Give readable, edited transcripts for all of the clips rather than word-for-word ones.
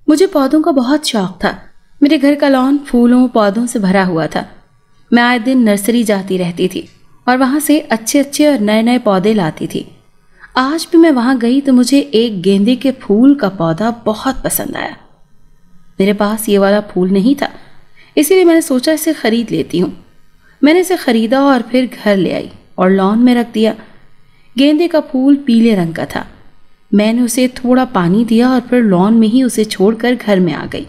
مجھے پودوں کا بہت شوق تھا۔ میرے گھر کا لان پھولوں پودوں سے بھرا ہوا تھا۔ میں آئے دن نرسری جاتی رہتی تھی اور وہاں سے اچھے اچھے اور نئے نئے پودے لاتی تھی۔ آج بھی میں وہاں گئی تو مجھے ایک گیندے کے پھول کا پودا بہت پسند آیا۔ میرے پاس یہ والا پھول نہیں تھا، اسی لیے میں نے سوچا اسے خرید لیتی ہوں۔ میں نے اسے خریدا اور پھر گھر لے آئی اور لان میں رکھ دیا۔ گیندے کا پھول پیلے رنگ کا تھا۔ میں نے اسے تھوڑا پانی دیا اور پھر لان میں ہی اسے چھوڑ کر گھر میں آ گئی۔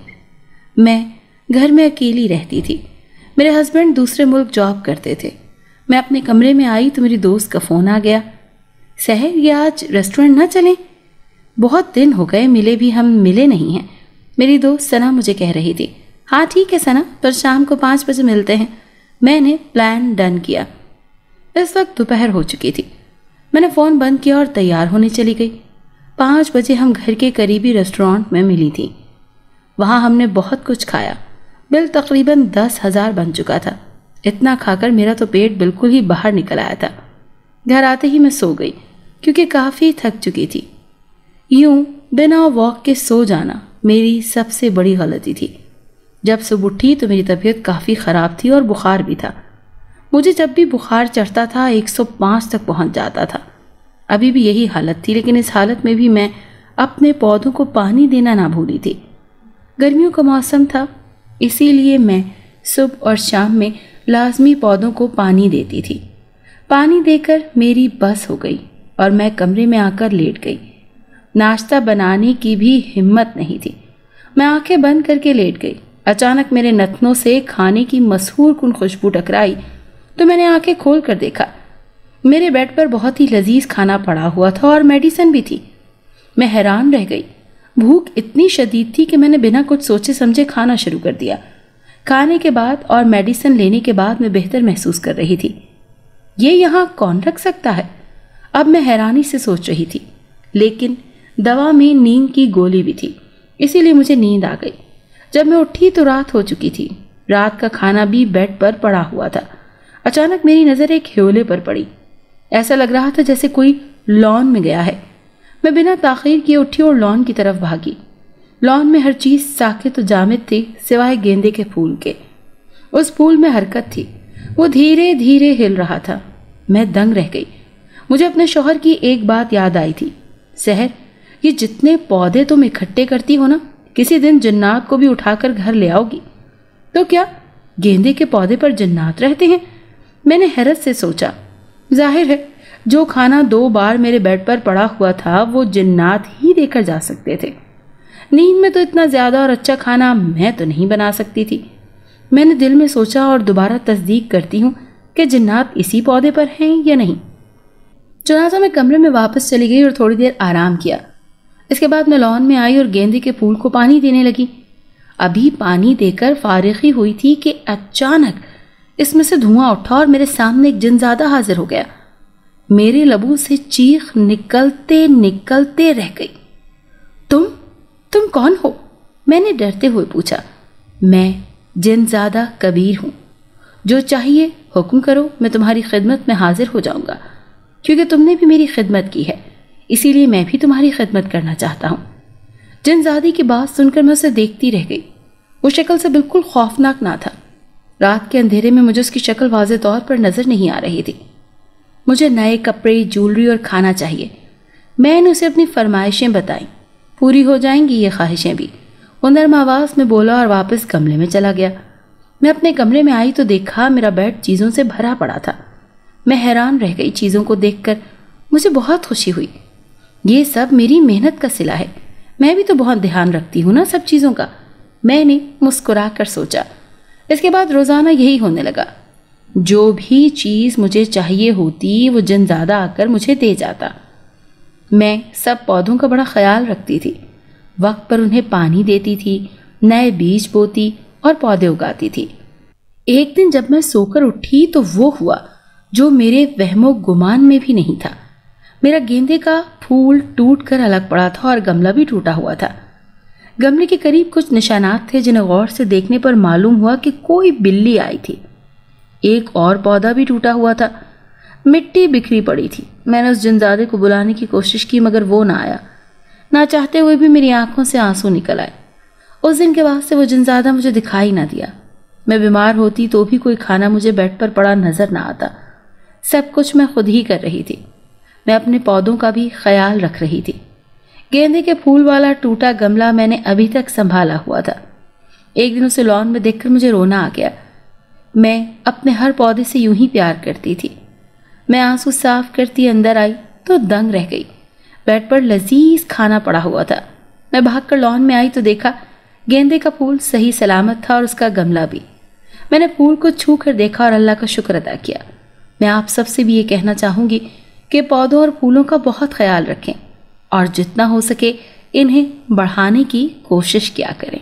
میں گھر میں اکیلی رہتی تھی۔ میرے ہسبینڈ دوسرے ملک جاب کرتے تھے۔ میں اپنے کمرے میں آئی تو میری دوست کا فون آ گیا۔ سحر، یہ آج ریسٹورنٹ نہ چلیں؟ بہت دن ہو گئے ہم ملے نہیں ہیں، میری دوست ثنا مجھے کہہ رہی تھی۔ ہاں ٹھیک ہے ثنا، پر شام کو 5 بجے ملتے ہیں۔ میں نے پلان ڈن کیا۔ اس وقت دوپہر ہو چکی تھی۔ میں نے فون بند کیا اور تیار ہونے چلی گئی۔ 5 بجے ہم گھر کے قریبی ریسٹورانٹ میں ملی تھی۔ وہاں ہم نے بہت کچھ کھایا۔ بل تقریباً 10,000 بن چکا تھا۔ اتنا کھا کر میرا تو پیٹ بالکل ہی باہر نکل آیا تھا۔ گھر آتے ہی میں سو گئی کیونکہ کافی تھک چکی تھی۔ یوں بنا واک کے سو جانا میری سب سے بڑی غلطی تھی۔ جب صبح اٹھی تو میری طبیعت کافی خراب تھی اور بخار بھی تھا۔ مجھے جب بھی بخار چڑھتا تھا 105 تک پہنچ جاتا تھا۔ ابھی بھی یہی حالت تھی، لیکن اس حالت میں بھی میں اپنے پودوں کو پانی دینا نہ بھولی تھی۔ گرمیوں کا موسم تھا، اسی لیے میں صبح اور شام میں لازمی پودوں کو پانی دیتی تھی۔ پانی دے کر میری بس ہو گئی اور میں کمرے میں آ کر لیٹ گئی۔ ناشتہ بنانے کی بھی ہمت نہیں تھی۔ میں آنکھیں بند کر کے لیٹ گئی۔ اچانک میرے نتنوں سے کھانے کی مسحور کن خوشبو ٹکرائی تو میں نے آنکھیں کھول کر دیکھا۔ میرے بیڈ پر بہت ہی لذیذ کھانا پڑا ہوا تھا اور میڈیسن بھی تھی۔ میں حیران رہ گئی۔ بھوک اتنی شدید تھی کہ میں نے بنا کچھ سوچے سمجھے کھانا شروع کر دیا۔ کھانے کے بعد اور میڈیسن لینے کے بعد میں بہتر محسوس کر رہی تھی۔ یہ یہاں کون رکھ سکتا ہے؟ اب میں حیرانی سے سوچ رہی تھی، لیکن دوا میں نیند کی گولی بھی تھی، اسی لیے مجھے نیند آ گئی۔ جب میں اٹھی تو رات ہو چکی تھی۔ رات کا کھانا بھی بیڈ پر پڑا ہوا تھا۔ اچانک میری نظر ایک ہیولے پر پڑی۔ ایسا لگ رہا تھا جیسے کوئی لان میں گیا ہے۔ میں بنا تاخیر کیے اٹھی اور لان کی طرف بھاگی۔ لان میں ہر چیز ساکت و جامد تھی سوائے گیندے کے پھول کے۔ اس پھول میں حرکت تھی، وہ دھیرے دھیرے ہل رہا تھا۔ میں دنگ رہ گئی۔ مجھے اپنے شوہر کی ایک بات یاد آئی تھی۔ سحر، یہ جتنے پودے تم اکٹھے کرتی ہو نا، کسی دن جنات کو بھی اٹھا کر گھر لے آؤ گی۔ تو کیا گیندے کے پودے پر جنات رہتے ہیں؟ میں نے حیرت سے سوچا۔ ظاہر ہے جو کھانا 2 بار میرے بیڈ پر پڑا ہوا تھا وہ جنات ہی دے کر جا سکتے تھے۔ نیند میں تو اتنا زیادہ اور اچھا کھانا میں تو نہیں بنا سکتی تھی۔ میں نے دل میں سوچا اور دوبارہ تصدیق کرتی ہوں کہ جنات اسی پودے پر ہیں یا نہیں۔ چنانچہ میں کمرے میں واپس چلی گئی اور تھوڑی دیر آرام کیا۔ اس کے بعد میں لان میں آئی اور گیندے کے پھول کو پانی دینے لگی۔ ابھی پانی دے کر فارغ ہی ہوئی تھی کہ اچانک اس میں سے دھواں اٹھا اور میرے سامنے ایک جنزادہ حاضر ہو گیا۔ میرے لبوں سے چیخ نکلتے نکلتے رہ گئی۔ تم کون ہو؟ میں نے ڈرتے ہوئے پوچھا۔ میں جنزادہ کبیر ہوں۔ جو چاہیے حکم کرو، میں تمہاری خدمت میں حاضر ہو جاؤں گا، کیونکہ تم نے بھی میری خدمت کی ہے، اسی لیے میں بھی تمہاری خدمت کرنا چاہتا ہوں۔ جنزادی کی بات سن کر میں اسے دیکھتی رہ گئی۔ وہ شکل سے بالکل خوفناک نہ تھا۔ رات کے اندھیرے میں مجھے اس کی شکل واضح طور پر نظر نہیں آ رہی تھی۔ مجھے نئے کپڑے، جولری اور کھانا چاہیے۔ میں نے اسے اپنی فرمائشیں بتائیں۔ پوری ہو جائیں گی یہ خواہشیں بھی، وہ نرم آواز میں بولا اور واپس کمرے میں چلا گیا۔ میں اپنے کمرے میں آئی تو دیکھا میرا بیڈ چیزوں سے بھرا پڑا تھا۔ میں حیران رہ گئی چیزوں کو دیکھ کر۔ مجھے بہت خوشی ہوئی۔ یہ سب میری محنت کا صلہ ہے، میں بھی تو بہت دھیان رکھتی ہوں نا سب چیزوں کا، میں نے مسکرا کر سوچا۔ اس کے بعد روزانہ یہی ہونے لگا۔ جو بھی چیز مجھے چاہیے ہوتی وہ جنزادہ آ کر مجھے دے جاتا۔ میں سب پودوں کا بڑا خیال رکھتی تھی، وقت پر انہیں پانی دیتی تھی، نئے بیج بوتی اور پودے اگاتی تھی۔ ایک دن جب میں سو کر اٹھی تو وہ ہوا جو میرے وہم و گمان میں بھی نہیں تھا۔ میرا گیندے کا پھول ٹوٹ کر الگ پڑا تھا اور گملہ بھی ٹوٹا ہوا تھا۔ گملے کے قریب کچھ نشانات تھے جنہیں غور سے دیکھنے پر معلوم ہوا کہ کوئی بلی آئی تھی۔ ایک اور پودا بھی ٹوٹا ہوا تھا، مٹی بکھری پڑی تھی۔ میں نے اس جنزادے کو بلانے کی کوشش کی مگر وہ نہ آیا۔ نہ چاہتے ہوئے بھی میری آنکھوں سے آنسو نکل آئے۔ اس دن کے بعد سے وہ جنزادہ مجھے دکھائی نہ دیا۔ میں بیمار ہوتی تو بھی کوئی کھانا مجھے بیڈ پر پڑا نظر نہ آتا۔ سب کچھ میں خود ہی کر رہی تھی۔ میں اپنے پودوں کا بھی خیال رکھ رہی تھی۔ گیندے کے پھول والا ٹوٹا گملہ میں نے ابھی تک سنبھالا ہوا تھا۔ ایک دن اسے لان میں دیکھ کر مجھے رونا آ گیا۔ میں اپنے ہر پودے سے یوں ہی پیار کرتی تھی۔ میں آنسو صاف کرتی اندر آئی تو دنگ رہ گئی۔ بیڈ پر لذیذ کھانا پڑا ہوا تھا۔ میں بھاگ کر لان میں آئی تو دیکھا گیندے کا پھول صحیح سلامت تھا اور اس کا گملہ بھی۔ میں نے پھول کو چھو کر دیکھا اور اللہ کا شکر ادا کیا۔ میں آپ سب سے بھی یہ کہنا چاہوں گی کہ پودوں اور پھولوں کا بہت خیال رکھیں اور جتنا ہو سکے انہیں بڑھانے کی کوشش کیا کریں۔